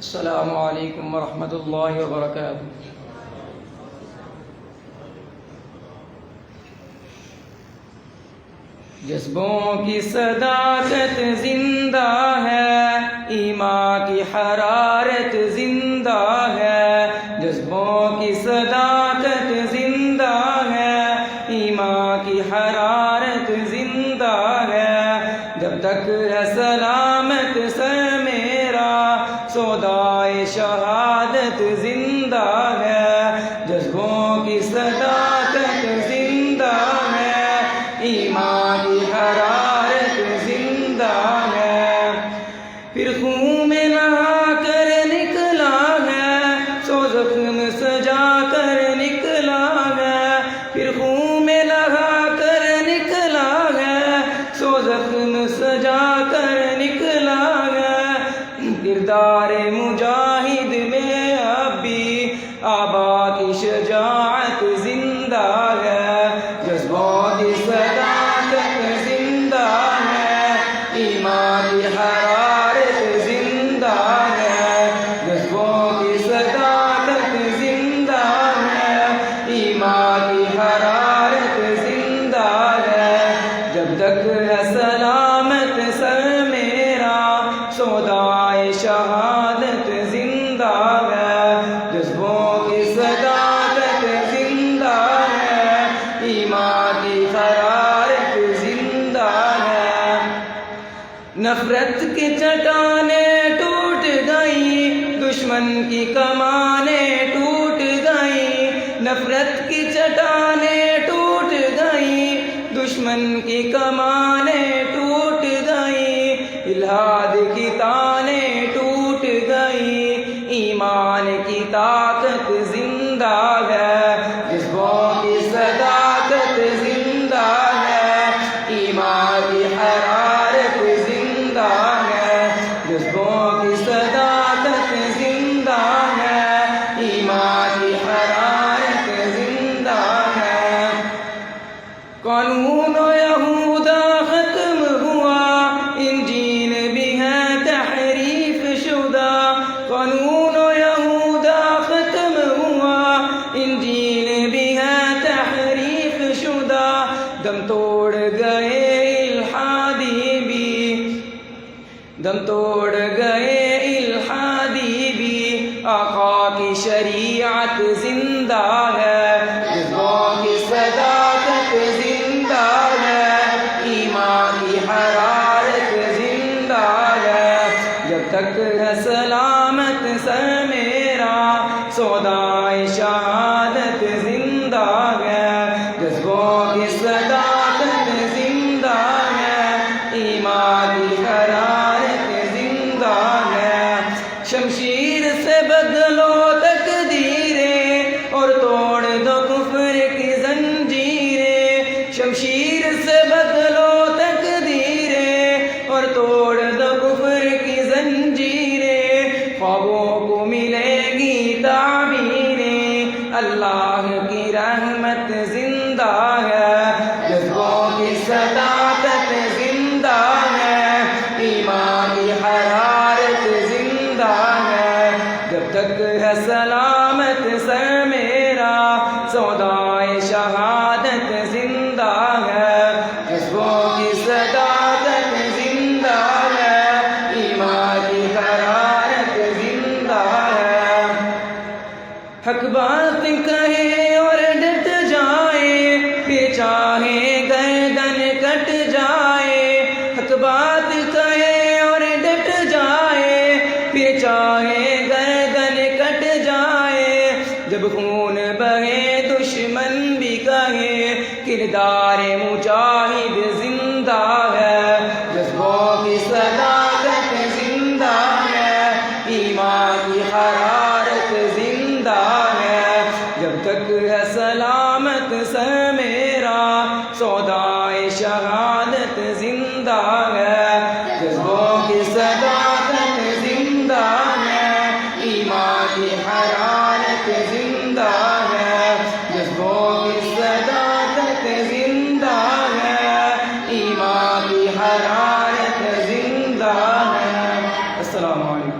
السلام علیکم ورحمۃ اللہ وبرکاتہ۔ جذبوں کی صداقت زندہ ہے، ایمان کی حرارت زندہ ہے۔ جذبوں کی صداقت زندہ ہے، ایمان کی حرارت زندہ ہے۔ جب تک ہے سلامت سر میرا، سودائے شہادت زندہ ہے۔ جذبوں کی صداقت زندہ ہے، ایمان کی حرارت زندہ ہے۔ پھر خون میں نہا کر نکلا ہے، سو زخم سجا کر نکلا ہے۔ پھر خون میں نہا کر نکلا ہے، سو زخم سجا کر نکلا ہے۔ کردار مجاہد میں اب بھی آبا کی شجاعت زندہ ہے۔ جذبوں کی صداقت زندہ ہے، ایمان کی حرارت زندہ ہے۔ جذبوں کی صداقت زندہ ہے، ایمان کی حرارت زندہ ہے۔ جب تک ہے سلامت سر میرا، سودائے شہادت زندہ ہے۔ جذبوں کی صداقت زندہ ہے، ایمان کی حرارت زندہ ہے۔ نفرت کی چٹانیں ٹوٹ گئی، دشمن کی کمانیں ٹوٹ گئی۔ نفرت کی چٹانیں ٹوٹ گئی، دشمن کی کمانیں ٹوٹ گئی۔ الہاد کی تانیں ٹوٹ گئی، ایمان کی طاقت زندہ ہے۔ جذبوں کی صداقت زندہ ہے، ایمان کی حرارت زندہ ہے۔ جذبوں کی صداقت زندہ ہے، ایمان کی حرارت زندہ ہے۔ قانون و یہودا ختم ہوا، انجیل بھی ہے تحریف شدہ۔ قانون و یہودا ختم ہوا، انجیل بھی ہے تحریف شدہ۔ دم توڑ گئے الحادی بھی، دم توڑ گئے الحادی بھی، آقا کی شریعت زندہ ہے۔ جذبوں کی صداقت زندہ ہے، ایمان کی حرارت زندہ ہے۔ جب تک ہے سلامت سر میرا، سودائے شہادت زندہ ہے۔ جذبوں کی صداقت زندہ ہے، ایمان کی حرارت زندہ ہے۔ شمشیر سے بدلو تقدیریں اور توڑ دو کفر کی زنجیریں۔ شمشیر سے بدلو تقدیریں اور توڑ دو کفر کی زنجیریں۔ خوابوں کو ملے گی تعبیریں، اللہ کی رحمت زندہ ہے۔ جذبوں کی صداقت زندہ ہے، ایمان کی حرارت زندہ ہے۔ جب تک ہے سلامت سر میرا، سودائے شہادت زندہ ہے۔ جذبوں کی صداقت زندہ ہے، ایمان کی حرارت زندہ ہے۔ حق بات کہے اور ڈٹ جائے، پھر چاہے گردن کٹ جائے۔ حق بات کہے اور ڈٹ جائے، پھر چاہے گردن کٹ جائے۔ جب خون بہے دشمن بھی کہے، کردار مجاہد زندہ ہے۔ جذبوں کی صداقت زندہ ہے، ایمان کی حرارت زندہ ہے۔ جب تک ہے سلامت سر میرا، سودائے شہادت زندہ ہے۔ جذبوں کی صداقت زندہ ہے، ایمان کی حرارت زندہ ہے۔ جذبوں کی صداقت زندہ ہے، ایمان کی حرارت زندہ ہے۔ السلام علیکم۔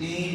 3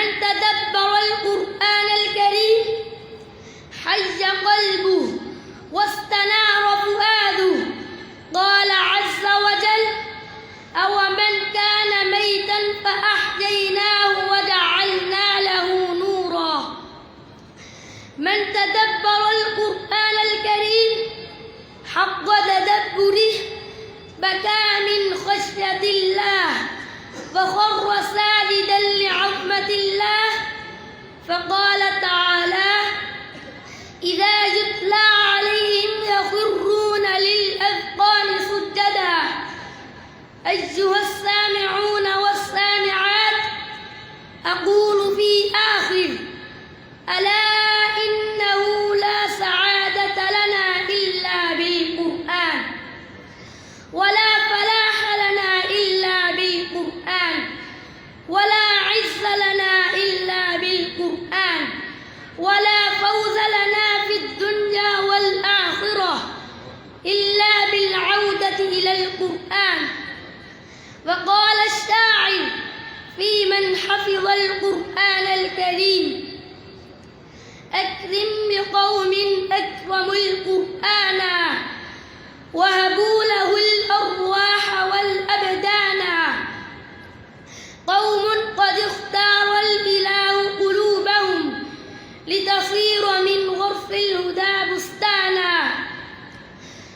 من تدبر القرآن الكريم حي قلبه واستنار فؤاده. قال عز وجل: أومن كان ميتا فأحييناه وجعلنا له نورا. من تدبر القرآن الكريم حق تدبره بكى من خشية الله وخر ساجدا لعظمة الله. فقال تعالى: إذا يتلى عليهم يخرون للأذقان سجدا. أيها السامعون والسامعات، أقول في آخر: ألا إنه لا سعادة لنا إلا بالقرآن، ولا فلاح لنا إلا بالقرآن، ولا عز لنا إلا بالقرآن، ولا فوز لنا في الدنيا والآخرة إلا بالعودة إلى القرآن. وقال الشاعر في من حفظ القرآن الكريم: أكرم بقوم أكرموا القرآن وهبوا له الأرواح والأبدان. قوم قد اختار الإله قلوبهم لتصير من غرف الهدى بستانا.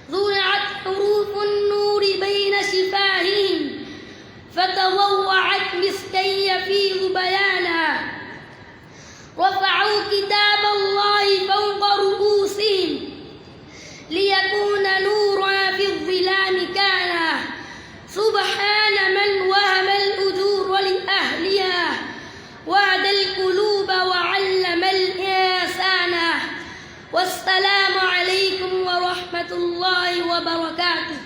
زرعت حروف النور بين شفاههم فتضوعت مسكي يفيض بيانا. رفعوا كتاب الله فوق رؤوسهم ليكون نورا في الظلام كانا. سبحان من وهب الأجور لأهلها وهدى القلوب وعلم الإنسان. والسلام عليكم ورحمة الله وبركاته.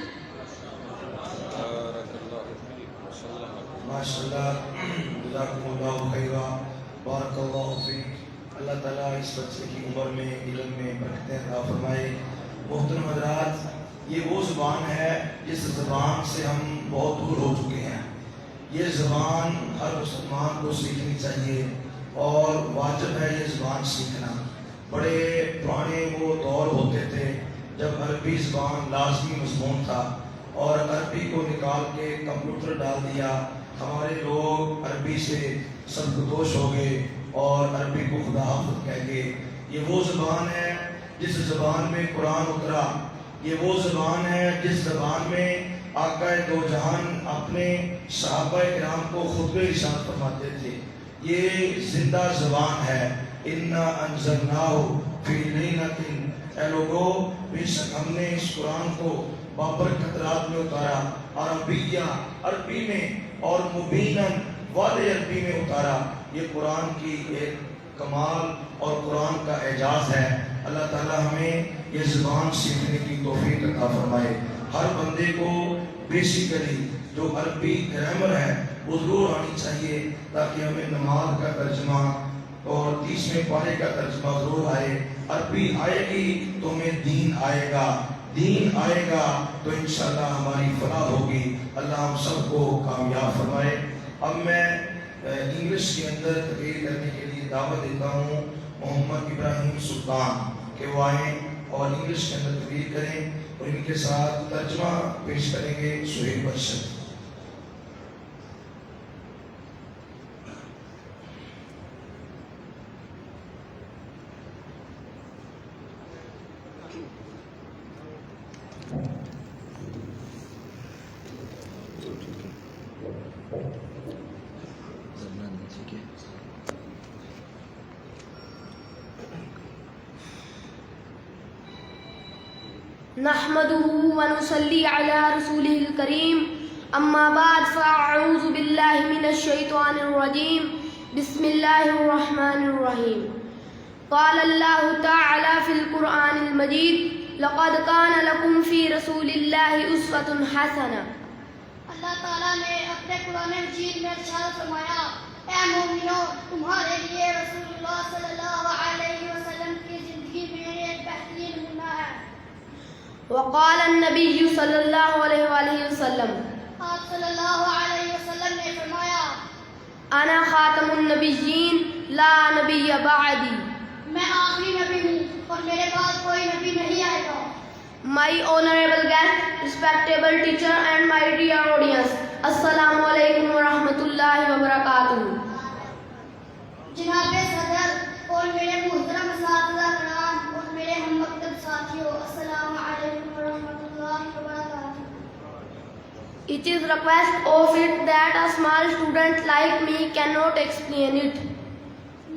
ماشاءاللہ، جزاکم اللہ خیرا، بارک اللہ فیک۔ اللہ تعالیٰ اس بچے کی عمر میں، علم میں برکتیں عطا فرمائے۔ محترم حضرات، یہ وہ زبان ہے جس زبان سے ہم بہت دور ہو چکے ہیں۔ یہ زبان ہر مسلمان کو سیکھنی چاہیے اور واجب ہے یہ زبان سیکھنا۔ بڑے پرانے وہ دور ہوتے تھے جب عربی زبان لازمی مضمون تھا اور عربی کو نکال کے کمپیوٹر ڈال دیا، ہمارے لوگ عربی سے سرگدوش ہو گئے اور عربی کو خدا حافظ کہہ گئے۔ یہ وہ زبان ہے جس زبان میں قرآن اترا، یہ وہ زبان ہے جس زبان میں آقا دو جہان اپنے صحابہ کرام کو خطبہ ارشاد فرماتے تھے۔ یہ زندہ زبان ہے۔ اِنَّا أَنزَلْنَاهُ فِي لَيْلَةٍ، اے لوگو، بے شک ہم نے اس قرآن کو بابرکت رات میں اتارا، عربی میں اور مبیناً واضح عربی میں اتارا۔ یہ قرآن کی ایک کمال اور قرآن کا اعجاز ہے۔ اللہ تعالیٰ ہمیں یہ زبان سیکھنے کی توفیق عطا فرمائے۔ ہر بندے کو بیسیکلی جو عربی گرامر ہے وہ ضرور آنی چاہیے تاکہ ہمیں نماز کا ترجمہ اور 30ویں پارے کا ترجمہ ضرور آئے۔ عربی آئے گی تو ہمیں دین آئے گا، دین آئے گا تو انشاءاللہ ہماری فلاح ہوگی۔ اللہ ہم سب کو کامیاب فرمائے۔ اب میں انگلش کے اندر تقریر کرنے کے لیے دعوت دیتا ہوں محمد ابراہیم سلطان کہ وہ آئیں اور انگلش کے اندر تقریر کریں اور ان کے ساتھ ترجمہ پیش کریں گے سہیل برشد۔ نحمده ونصلي على رسوله الكريم، أما بعد فأعوذ بالله من الشيطان الرجيم، بسم الله الرحمن الرحيم۔ قال الله تعالى في القرآن المجيد: لقد كان لكم في رسول الله أسوة حسنة۔ اللہ تعالیٰ نے اپنے قرآن مجید میں ارشاد فرمایا: اے مومنو، تمہارے لیے رسول اللہ صلی اللہ علیہ وسلم کی زندگی میں ایک بہترین نمونہ ہے۔ وقال النبي صلی اللہ علیہ وآلہ وسلم، آپ صلی اللہ علیہ وسلم نے فرمایا: أنا خاتم النبيين لا نبي بعدي. میں آخری نبی ہوں اور میرے بعد کوئی نبی نہیں آئے گا. My honorable guest, respectable teacher and my dear audience, Assalamu alaikum wa rahmatullahi wa barakatuh. جناب صدر اور میرے محترم اساتذہ کرام اور میرے ہم مکتب ساتھیوں، السلام علیکم ورحمۃ اللہ وبرکاتہ. It is request of it that a small student like me cannot explain it.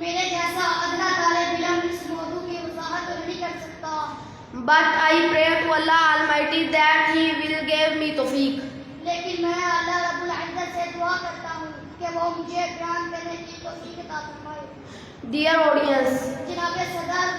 میرے جیسا ادنا طالب علم اس موضوع کی وضاحت تو نہیں کر سکتا، But I pray to Allah Almighty that He will give me tawfiq. لیکن میں اللہ رب العزت سے دعا کرتا ہوں کہ وہ مجھے بیان کرنے کی توفیق عطا فرمائے. Dear audience, جناب صدر،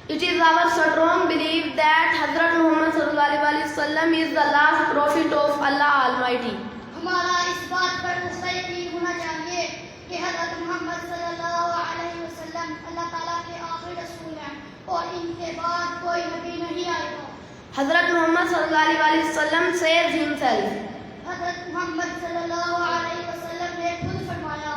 it is our strong belief that Hazrat Muhammad sallallahu alaihi wasallam is the last prophet of Allah Almighty. ہمارا اس بات پر پختہ یقین ہونا چاہیے کہ حضرت محمد صلی اللہ علیہ وسلم اللہ تعالیٰ کے آخری رسول ہیں اور ان کے بعد کوئی نبی نہیں آئے گا. Hazrat Muhammad sallallahu alaihi wasallam says himself, حضرت محمد صلی اللہ علیہ وسلم نے خود فرمایا،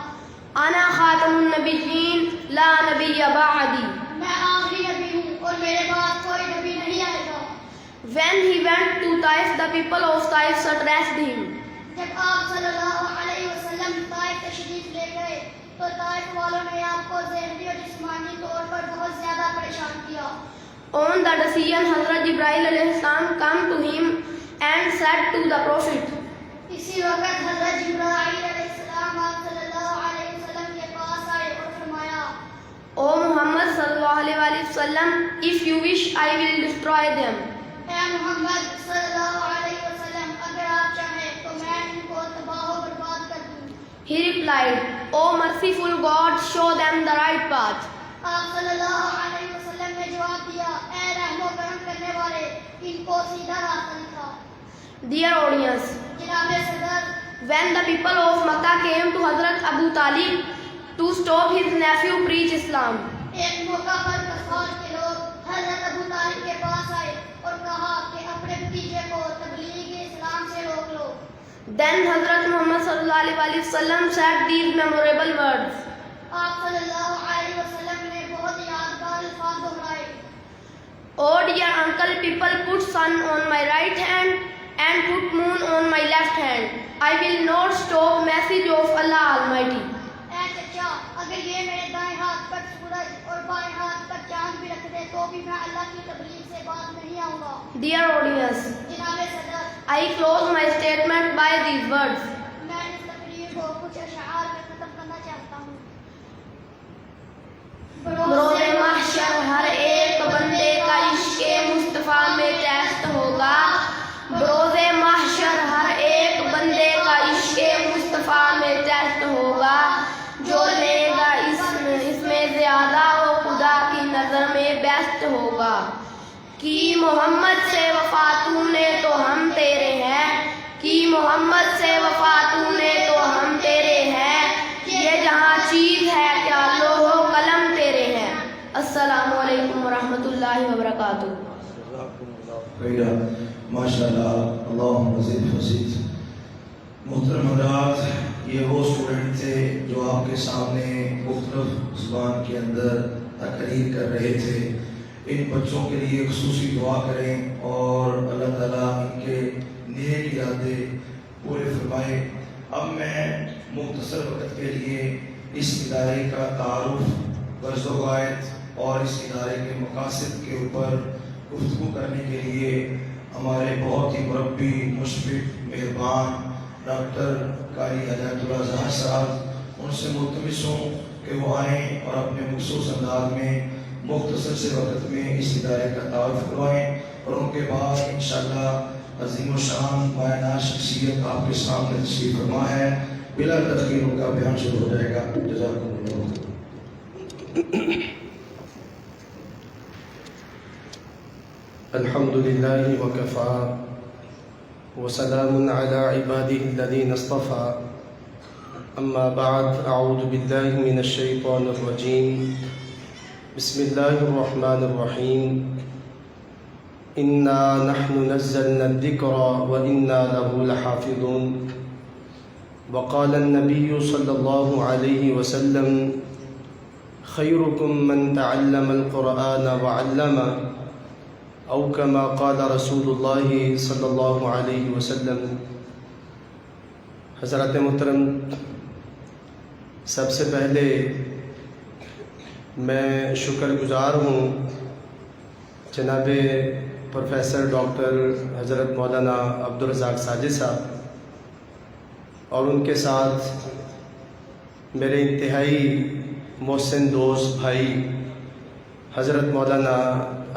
Ana khatamun nabiyyin la nabiyya ba'di. میں آخری نبی ہوں اور میرے بعد کوئی نبی نہیں آئے گا. When he went to Taif, the people of Taif addressed him. جب آپ صلی اللہ علیہ وسلم طائف تشریف لے گئے تو طائف والوں نے آپ کو ذہنی اور جسمانی طور پر بہت زیادہ پریشان کیا. On the decision, Hazrat Jibreel alayhi salam come to him and said to the Prophet, اسی وقت حضرت جبرائیل علیہ السلام آپ صلی اللہ علیہ وسلم کے پاس آئے اور فرمایا، O Muhammad sallallahu alaihi wasallam, if you wish, I will destroy them. اے محمد صلی اللہ علیہ وسلم، اگر آپ چاہیں تو میں ان کو تباہ و برباد کر دوں. He replied, O merciful God, show them the right path. آپ صلی اللہ علیہ وسلم نے جواب دیا، اے رحم و کرم کرنے والے، ان کو سیدھا راستہ دکھا. Dear audience, جناب صدر، when the people of Makkah came to Hazrat Abu Talib to stop his nephew preach Islam, ایک موقع پر کفار کے لوگ حضرت ابو طالب کے پاس آئے اور کہا کہ اپنے بھتیجے کو تبلیغ اسلام سے روک لو. then Hazrat Muhammad sallallahu alaihi wasallam said these memorable words, آپ صلی اللہ علیہ وسلم نے بہت یادگار الفاظ دہرائے. Oh dear uncle, people put sun on my right hand and put moon on my left hand. I will not stop message of Allah Almighty. اے چچا، اگر یہ میرے دائیں ہاتھ پر سورج اور بائیں ہاتھ پر چاند بھی رکھ دے تو بھی میں اللہ کی تبلیغ سے باز نہیں آؤں گا. Dear audience, جناب صدر، I close my statement by these words. میں اس تقریر کو کچھ اشعار میں ختم کرنا چاہتا ہوں. بروز محشر ہر ایک بندے کا عشق مصطفیٰ میں ٹیسٹ ہوگا. بروز محشر ہر ایک بندے کا عشق مصطفیٰ میں ٹیسٹ ہوگا. جو لے گا اس میں زیادہ وہ خدا کی نظر میں بیسٹ ہوگا. کی محمد سے وفا تو نے تو ہم تیرے ہیں. کی محمد سے وفا تو نے تو ہم تیرے ہیں. یہ جہاں چیز ہے کیا لوح و قلم تیرے ہیں. السلام علیکم ورحمۃ اللہ وبرکاتہ. ماشاء اللہ، اللہم زد فزد. محترم حضرات، یہ وہ اسٹوڈنٹ تھے جو آپ کے سامنے مختلف زبان کے اندر تقریر کر رہے تھے. ان بچوں کے لیے خصوصی دعا کریں اور اللہ تعالیٰ ان کے نیک ارادے پورے فرمائے. اب میں مختصر وقت کے لیے اس ادارے کا تعارف، غرض و غایت اور اس ادارے کے مقاصد کے اوپر گفتگو کرنے کے لیے ہمارے بہت ہی مربی، مشفق، مہربان ڈاکٹر قاری ہدایت اللہ ظاہر صاحب، ان سے ملتمس ہوں کہ وہ آئیں اور اپنے مخصوص انداز میں مختصر سے وقت میں اس ادارے کا تعارف کروائیں اور ان کے بعد انشاءاللہ عظیم و شان مایہ شخصیت آپ کے سامنے تشریف فرما ہے. بلا تاخیر ان کا بیان شروع ہو جائے گا. جزاکم اللہ. الحمد لله وكفى وسلام على عباده الذين اصطفى. أما بعد، أعوذ بالله من الشيطان الرجيم. بسم الله الرحمن الرحيم. إنا نحن نزلنا الذكر وإنا له لحافظون. وقال النبي صلى الله عليه وسلم خيركم من تعلم القرآن وعلمه أو كما قال رسول الله صلی اللہ علیہ وسلم۔ حضرات محترم، سب سے پہلے میں شکر گزار ہوں جناب پروفیسر ڈاکٹر حضرت مولانا عبدالرزاق ساجد صاحب اور ان کے ساتھ میرے انتہائی محسن دوست بھائی حضرت مولانا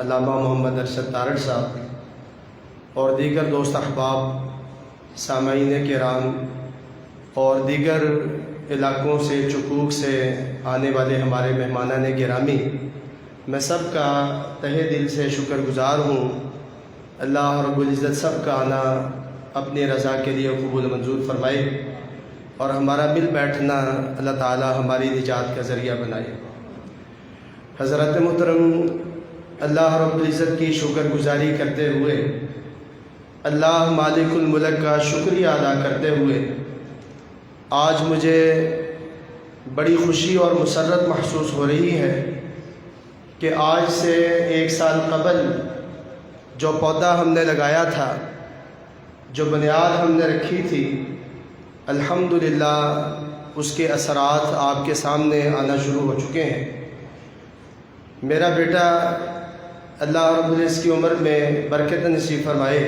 علامہ محمد ارشد تارڑ صاحب اور دیگر دوست احباب، سامعین کرام اور دیگر علاقوں سے چکوک سے آنے والے ہمارے مہمانان گرامی، میں سب کا تہہ دل سے شکر گزار ہوں۔ اللہ رب العزت سب کا آنا اپنی رضا کے لیے قبول منظور فرمائے اور ہمارا مل بیٹھنا اللہ تعالی ہماری نجات کا ذریعہ بنائے۔ حضرت محترم، اللہ رب العزت کی شکر گزاری کرتے ہوئے، اللہ مالک الملک کا شکریہ ادا کرتے ہوئے آج مجھے بڑی خوشی اور مسرت محسوس ہو رہی ہے کہ آج سے 1 سال قبل جو پودا ہم نے لگایا تھا، جو بنیاد ہم نے رکھی تھی، الحمدللہ اس کے اثرات آپ کے سامنے آنا شروع ہو چکے ہیں۔ میرا بیٹا اللہ رب العزت کی عمر میں برکت نصیب فرمائے،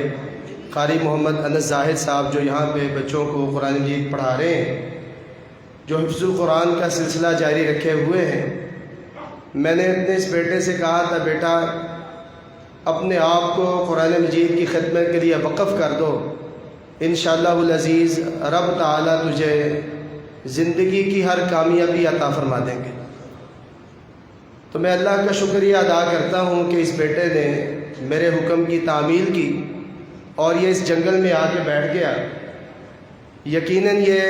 قاری محمد انس زاہد صاحب جو یہاں پہ بچوں کو قرآن مجید پڑھا رہے ہیں، جو حفظ القرآن کا سلسلہ جاری رکھے ہوئے ہیں، میں نے اپنے اس بیٹے سے کہا تھا، بیٹا اپنے آپ کو قرآن مجید کی خدمت کے لیے وقف کر دو، انشاءاللہ العزیز رب تعالیٰ تجھے زندگی کی ہر کامیابی عطا فرما دیں گے۔ تو میں اللہ کا شکریہ ادا کرتا ہوں کہ اس بیٹے نے میرے حکم کی تعمیل کی اور یہ اس جنگل میں آ کے بیٹھ گیا۔ یقیناً یہ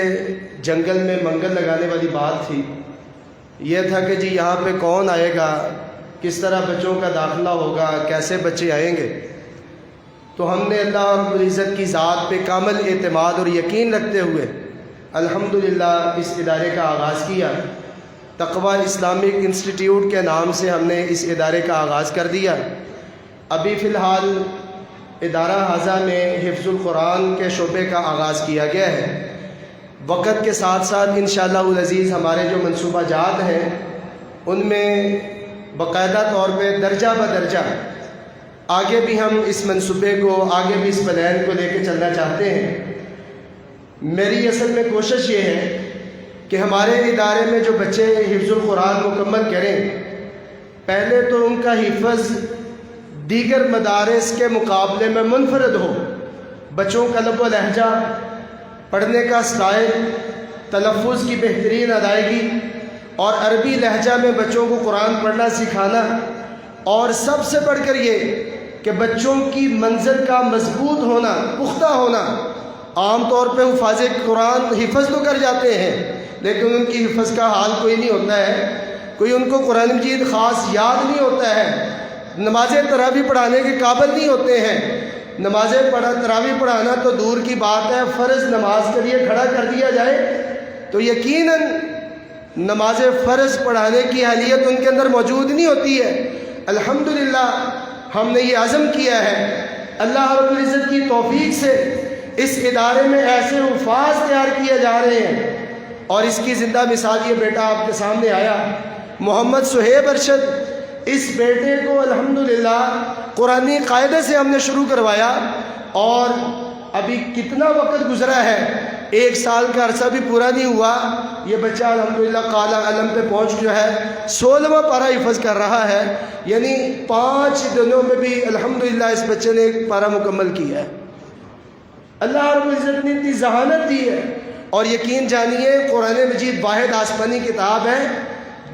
جنگل میں منگل لگانے والی بات تھی، یہ تھا کہ جی یہاں پہ کون آئے گا، کس طرح بچوں کا داخلہ ہوگا، کیسے بچے آئیں گے۔ تو ہم نے اللہ رب العزت کی ذات پہ کامل اعتماد اور یقین رکھتے ہوئے الحمدللہ اس ادارے کا آغاز کیا۔ تقویٰ اسلامک انسٹیٹیوٹ کے نام سے ہم نے اس ادارے کا آغاز کر دیا۔ ابھی فی الحال ادارہ حاضہ میں حفظ القرآن کے شعبے کا آغاز کیا گیا ہے۔ وقت کے ساتھ ساتھ انشاءاللہ العزیز ہمارے جو منصوبہ جات ہیں ان میں باقاعدہ طور پہ درجہ بدرجہ آگے بھی ہم اس منصوبے کو، آگے بھی اس پلان کو لے کے چلنا چاہتے ہیں۔ میری اصل میں کوشش یہ ہے کہ ہمارے ادارے میں جو بچے حفظ القرآن مکمل کریں، پہلے تو ان کا حفظ دیگر مدارس کے مقابلے میں منفرد ہو۔ بچوں کا لب و لہجہ، پڑھنے کا سٹائل، تلفظ کی بہترین ادائیگی اور عربی لہجہ میں بچوں کو قرآن پڑھنا سکھانا، اور سب سے بڑھ کر یہ کہ بچوں کی منزل کا مضبوط ہونا، پختہ ہونا۔ عام طور پہ حفاظ قرآن حفظ تو کر جاتے ہیں لیکن ان کی حفظ کا حال کوئی نہیں ہوتا ہے، کوئی ان کو قرآن مجید خاص یاد نہیں ہوتا ہے، نماز تراویح پڑھانے کے قابل نہیں ہوتے ہیں۔ نماز تراویح پڑھانا تو دور کی بات ہے، فرض نماز کے لیے کھڑا کر دیا جائے تو یقیناً نماز فرض پڑھانے کی اہلیت ان کے اندر موجود نہیں ہوتی ہے۔ الحمدللہ ہم نے یہ عزم کیا ہے، اللہ رب العزت کی توفیق سے اس ادارے میں ایسے حفاظ تیار کیے جا رہے ہیں، اور اس کی زندہ مثال یہ بیٹا آپ کے سامنے آیا، محمد صہیب ارشد۔ اس بیٹے کو الحمدللہ قرآنی قاعدے سے ہم نے شروع کروایا، اور ابھی کتنا وقت گزرا ہے، 1 سال کا عرصہ بھی پورا نہیں ہوا، یہ بچہ الحمدللہ قاعدہ علم پہ پہنچ جو ہے 16واں پارہ حفظ کر رہا ہے، یعنی 5 دنوں میں بھی الحمدللہ اس بچے نے 1 پارہ مکمل کیا ہے۔ اللہ رب العزت نے اتنی ذہانت دی ہے، اور یقین جانیے قرآن مجید واحد آسمانی کتاب ہے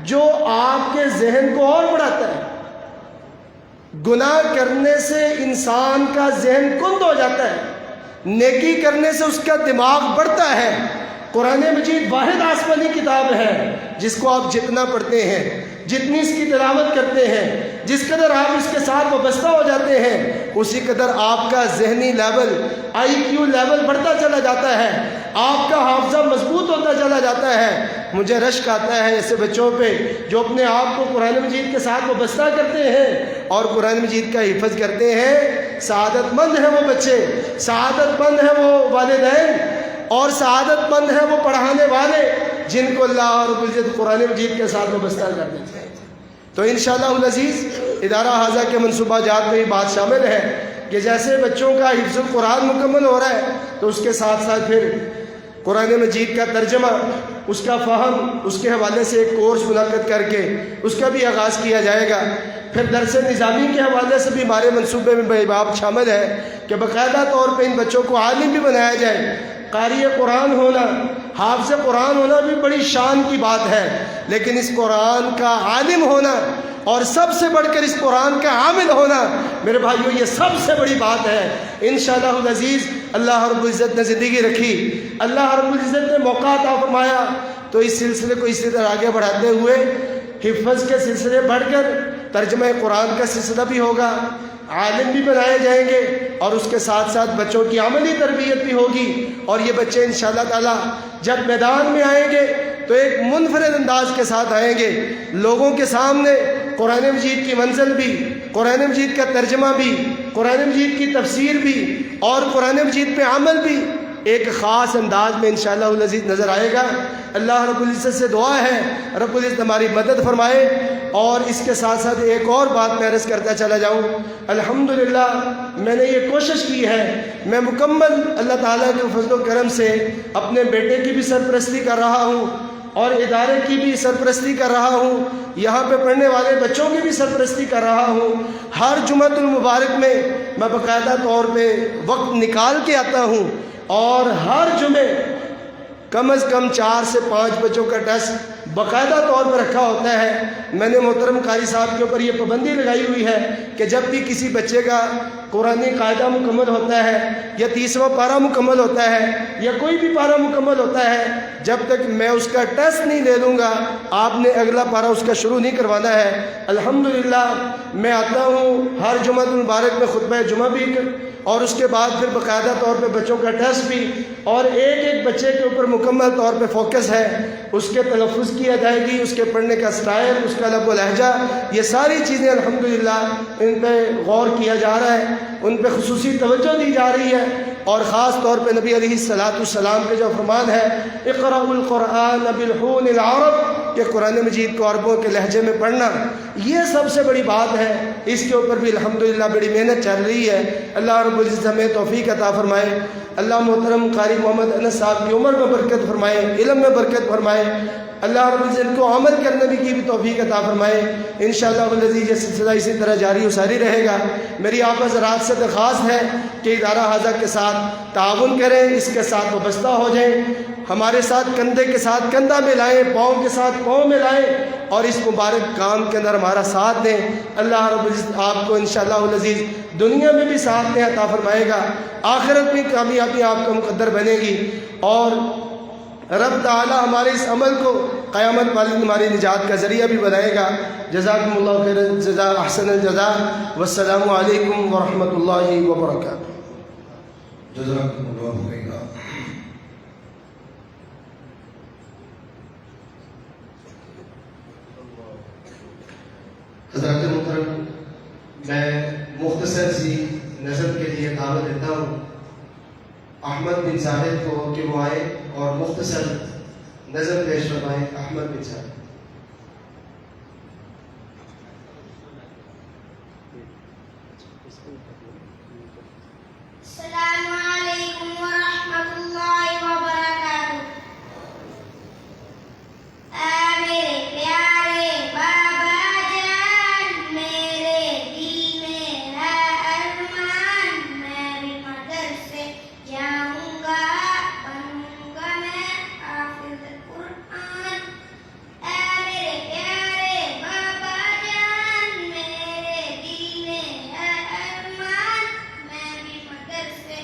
جو آپ کے ذہن کو اور بڑھاتا ہے۔ گناہ کرنے سے انسان کا ذہن کند ہو جاتا ہے، نیکی کرنے سے اس کا دماغ بڑھتا ہے۔ قرآن مجید واحد آسمانی کتاب ہے جس کو آپ جتنا پڑھتے ہیں، جتنی اس کی تلاوت کرتے ہیں، جس قدر آپ اس کے ساتھ وابستہ ہو جاتے ہیں، اسی قدر آپ کا ذہنی لیول، IQ لیول بڑھتا چلا جاتا ہے، آپ کا حافظہ مضبوط ہوتا چلا جاتا ہے۔ مجھے رشک آتا ہے ایسے بچوں پہ جو اپنے آپ کو قرآن مجید کے ساتھ وابستہ کرتے ہیں اور قرآن مجید کا حفظ کرتے ہیں۔ سعادت مند ہیں وہ بچے، سعادت مند ہیں وہ والدین، اور سعادت مند ہیں وہ پڑھانے والے جن کو اللہ رب العزت قرآن مجید کے ساتھ وابستہ کر دیتے ہیں۔ تو انشاءاللہ العزیز ادارہ حاضہ کے منصوبہ جات میں یہ بات شامل ہے کہ جیسے بچوں کا حفظ القرآن مکمل ہو رہا ہے تو اس کے ساتھ ساتھ پھر قرآن مجید کا ترجمہ، اس کا فہم، اس کے حوالے سے ایک کورس منعقد کر کے اس کا بھی آغاز کیا جائے گا۔ پھر درس نظامی کے حوالے سے بھی ہمارے منصوبے میں بات شامل ہے کہ باقاعدہ طور پہ ان بچوں کو عالم بھی بنایا جائے۔ قاری قرآن ہونا، حافظ قرآن ہونا بھی بڑی شان کی بات ہے، لیکن اس قرآن کا عالم ہونا اور سب سے بڑھ کر اس قرآن کا عامل ہونا میرے بھائیوں یہ سب سے بڑی بات ہے۔ انشاءاللہ العزیز اللہ رب العزت نے زندگی رکھی، اللہ رب العزت نے موقع عطا فرمایا تو اس سلسلے کو اسی طرح آگے بڑھاتے ہوئے حفظ کے سلسلے بڑھ کر ترجمہ قرآن کا سلسلہ بھی ہوگا، عالم بھی بنائے جائیں گے اور اس کے ساتھ ساتھ بچوں کی عملی تربیت بھی ہوگی، اور یہ بچے انشاءاللہ تعالی جب میدان میں آئیں گے تو ایک منفرد انداز کے ساتھ آئیں گے، لوگوں کے سامنے قرآن مجید کی منزل بھی، قرآن مجید کا ترجمہ بھی، قرآن مجید کی تفسیر بھی اور قرآن مجید پہ عمل بھی ایک خاص انداز میں انشاءاللہ العزیز نظر آئے گا۔ اللہ رب العزت سے دعا ہے رب العزت ہماری مدد فرمائے۔ اور اس کے ساتھ ساتھ ایک اور بات میں عرض کرتا چلا جاؤں، الحمدللہ میں نے یہ کوشش کی ہے، میں مکمل اللہ تعالیٰ کے فضل و کرم سے اپنے بیٹے کی بھی سرپرستی کر رہا ہوں اور ادارے کی بھی سرپرستی کر رہا ہوں، یہاں پہ پڑھنے والے بچوں کی بھی سرپرستی کر رہا ہوں۔ ہر جمعۃ المبارک میں میں باقاعدہ طور پہ وقت نکال کے آتا ہوں اور ہر جمعے کم از کم 4 سے 5 بچوں کا ٹیسٹ باقاعدہ طور پر رکھا ہوتا ہے۔ میں نے محترم قاری صاحب کے اوپر یہ پابندی لگائی ہوئی ہے کہ جب بھی کسی بچے کا قرآنی قاعدہ مکمل ہوتا ہے یا 30واں پارہ مکمل ہوتا ہے یا کوئی بھی پارہ مکمل ہوتا ہے، جب تک میں اس کا ٹیسٹ نہیں لے لوں گا آپ نے اگلا پارہ اس کا شروع نہیں کروانا ہے۔ الحمدللہ میں آتا ہوں ہر جمعۃ المبارک میں خطبہ جمعہ بھی اور اس کے بعد پھر باقاعدہ طور پہ بچوں کا ٹیسٹ بھی، اور ایک ایک بچے کے اوپر مکمل طور پہ فوکس ہے، اس کے تلفظ کیا جائے گی، اس کے پڑھنے کا سٹائل، اس کا لب و لہجہ، یہ ساری چیزیں الحمدللہ ان پہ غور کیا جا رہا ہے، ان پہ خصوصی توجہ دی جا رہی ہے۔ اور خاص طور پہ نبی علیہ السلام کے جو فرمان ہے اقرأوا القرآن بلحون العرب، کہ قرآن مجید کو عربوں کے لہجے میں پڑھنا، یہ سب سے بڑی بات ہے۔ اس کے اوپر بھی الحمدللہ بڑی محنت چل رہی ہے۔ اللہ رب العزت ہمیں توفیق عطا فرمائے۔ اللہ محترم قاری محمد انس صاحب کی عمر میں برکت فرمائے، علم میں برکت فرمائے، اللہ رب العزت کو عمل کرنے کی بھی توفیق عطا فرمائے۔ انشاءاللہ العزیز یہ سلسلہ اسی طرح جاری و ساری رہے گا۔ میری آپ حضرات سے درخواست ہے کہ ادارہ حاضہ کے ساتھ تعاون کریں، اس کے ساتھ وابستہ ہو جائیں، ہمارے ساتھ کندھے کے ساتھ کندھا ملائیں، پاؤں کے ساتھ پاؤں ملائیں اور اس مبارک کام کے اندر ہمارا ساتھ دیں۔ اللہ رب العزت آپ کو انشاءاللہ العزیز دنیا میں بھی ساتھ دیں عطا فرمائے گا، آخرت میں کامیابی آپ کو مقدر بنے گی، اور رب تعالی ہمارے اس عمل کو قیامت والے دن ہماری نجات کا ذریعہ بھی بنائے گا۔ جزاکم اللہ خیر الجزاء، احسن الجزاء، والسلام علیکم ورحمۃ اللہ وبرکاتہ۔ جزاکم اللہ خیرا۔ حضرات محترم، میں مختصر سی نظم کے لیے دعوت دیتا ہوں احمد بن زاہد کو کہ وہ آئے اور مختصر نظم پیش فرمائیں۔ احمد بن زاہد۔ السلام علیکم ورحمۃ اللہ وبرکاتہ۔ اے میرے پیارے بابا جان، میرے دل میں ہے ارمان، میں بھی مدرسے جاؤں گا، بنوں گا میں حافظ قرآن۔ اے میرے پیارے بابا جان، میرے دل میں ہے ارمان، میں بھی مدرسے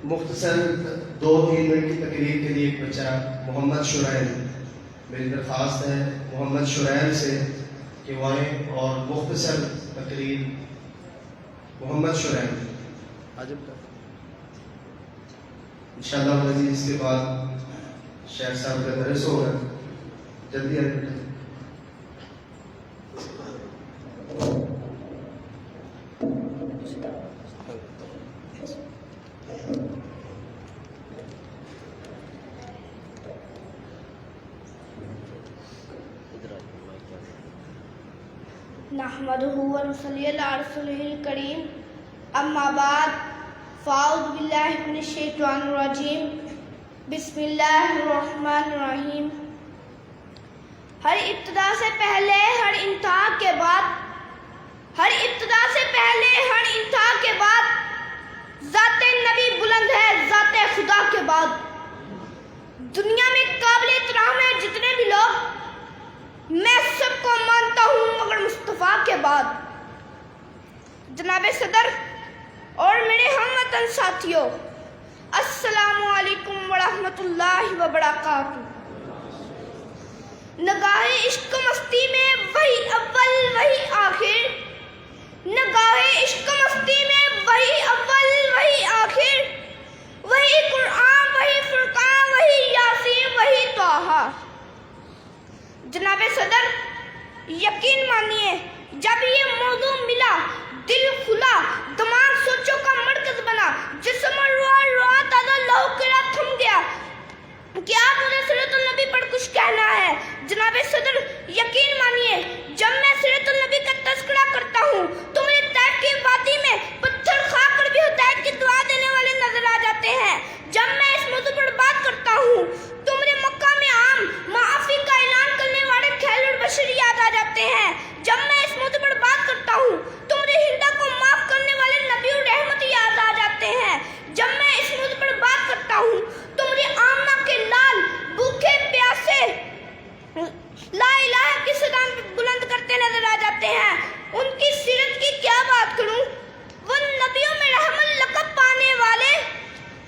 مختصر 2-3 منٹ کی تقریر کے لیے ایک بچہ محمد شرائل، میری درخواست ہے محمد شرائل سے کہ وہ آئیں اور مختصر تقریر. محمد شرائل انشاءاللہ عزیز. اس کے بعد شیخ صاحب کا درس ہوگا. جلدی آئیں. نحمده ونصلي على رسوله الكريم اما بعد فاعوذ بالله من الشیطان الرجیم بسم اللہ الرحمن الرحیم. ہر ابتدا سے پہلے ہر انتہا کے بعد، ہر ابتدا سے پہلے ہر انتہا کے بعد ذات نبی بلند ہے ذات خدا کے بعد. دنیا میں قابل احترام ہے جتنے بھی لوگ، میں سب کو مانتا ہوں مگر مصطفیٰ کے بعد. جناب صدر اور میرے ہم وطن ساتھیوں، السلام علیکم ورحمۃ اللہ وبرکاتہ. نگاہ عشق مستی میں وہی اول وہی آخر، نگاہ عشق مستی میں وہی اول وہی آخر، وہی قرآن وہی فرقان وہی یاسین وہی طٰہٰ. جناب صدر یقین مانیے جب یہ موضوع ملا دل کھلا، دماغ سوچوں کا مرکز بنا، جسم روح تازہ لہو کرا تھم گیا. کیا مجھے سیرت النبی پر کچھ کہنا ہے؟ جناب صدر یقین مانیے جب میں سیرت النبی کا تذکرہ کرتا ہوں تو مجھے طیف کی وادی میں پتھر کھا کر بھی ہدایت کی دعا دینے والے نظر آ جاتے ہیں. جب میں اس موضوع پر بات کرتا ہوں تو مجھے مکہ میں عام معافی کا اعلان کرنے والے خیل البشر یاد آ جاتے ہیں. جب میں اس موضوع پر بات کرتا ہوں تو مجھے ہندا کو معاف کرنے والے نبی الرحمت یاد آ جاتے ہیں. جب میں اس موضوع پر بات کرتا ہوں تو مجھے آمنہ کے لال بھوکے پیاسے لا الہ کی صدا بلند کرتے نظر آ جاتے ہیں. ان کی سیرت کی کیا بات کروں؟ وہ نبیوں میں رحمت لقب پانے والے،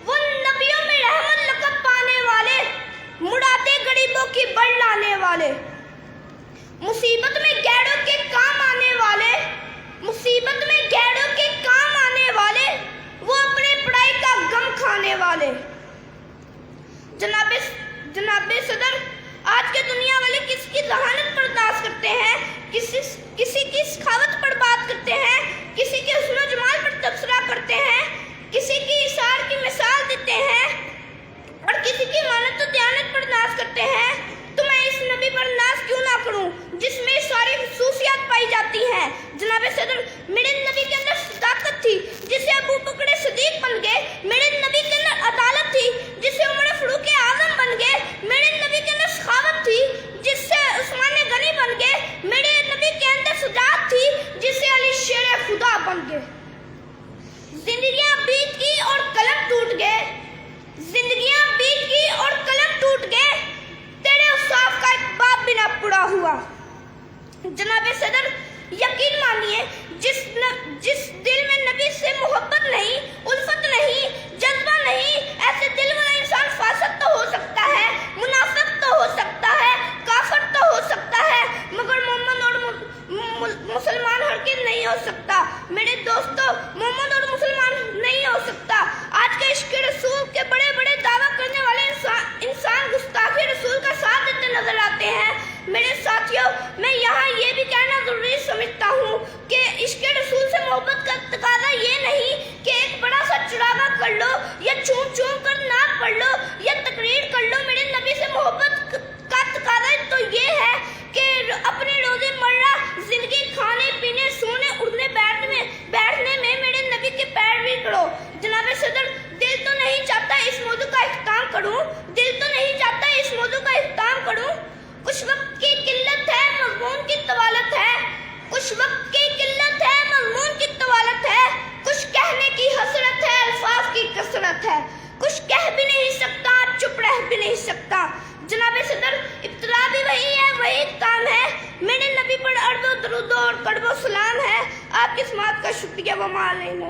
وہ نبیوں میں رحمت لقب پانے والے، مراتے غریبوں کی بڑھ لانے والے، مصیبت میں غیروں کے کام آنے والے، مصیبت میں غیروں کے کام آنے والے، وہ اپنے پڑائی کا غم کھانے والے. جناب صدر آج کے دنیا والے کس کی ذہانت برداشت کرتے ہیں، کسی کی سخاوت پر بات کرتے ہیں، کسی کے حسن و جمال پر تبصرہ کرتے ہیں، کسی کی اثار کی مثال دیتے ہیں اور کسی کی مانت و دیانت پر ناز کرتے ہیں. تو میں اس نبی پر ناز کیوں نہ کروں جس میں ساری خصوصیات پائی جاتی ہیں؟ جناب صدر میرے نبی کے اندر صداقت تھی جس سے ابو بکر صدیق بن گئے، میرے نبی کے اندر عدالت تھی جس سے عمر فاروق اعظم بن گئے، میرے نبی کے اندر سخاوت تھی جس سے عثمان غنی بن گئے، میرے نبی کے اندر شجاعت تھی جس سے علی شیر خدا بن گئے. زندگیاں بیت کی اور قلم ٹوٹ گئے، زندگیاں بیت کی اور قلم ٹوٹ گئے، تیرے اوصاف کا ایک باب بھی نہ پڑا ہوا. جناب صدر یقین مانیے جس دل میں نبی سے محبت نہیں، الفت نہیں، جذبہ نہیں، ایسے دل والا انسان فاسق تو ہو سکتا ہے، منافق تو ہو سکتا ہے، کافر تو ہو سکتا ہے، مگر مومن اور مسلمان ہرگز نہیں ہو سکتا. میرے دوستو مومن اور مسلمان نہیں ہو سکتا. آج کے عشق رسول کے بڑے بڑے دعویٰ کرنے والے انسان گستاخی رسول کا ساتھ دیتے نظر آتے ہیں. میرے ساتھیوں میں یہاں یہ بھی کہنا ضروری سمجھتا ہوں کہ عشق رسول سے محبت کا تقاضا یہ نہیں کہ ایک بڑا سا چڑھاوا کر لو یا چوم چوم کر ناک پڑھ لو یا تقریر کر لو. میرے نبی سے محبت کا تقاضا تو یہ ہے کہ اپنے روزے مرہ زندگی کھانے پینے سونے اٹھنے بیٹھنے میں میرے نبی کے پیروی کرو. جناب صدر دل تو نہیں چاہتا اس موضوع کا اختتام کروں، دل تو نہیں چاہتا اس موضوع کا اختتام کروں. کچھ وقت کی قلت ہے مضمون کی طوالت ہے، کچھ وقت کی قلت ہے مضمون کی طوالت ہے، کچھ کہنے کی حسرت ہے الفاظ کی کثرت ہے، کچھ کہہ بھی نہیں سکتا چپ رہ بھی نہیں سکتا. جناب صدر ابتدا بھی وہی ہے وہی کام ہے، میرے نبی پر عرض و درود اور قرب و سلام ہے. آپ کی سماعت کا شکریہ. وما علینا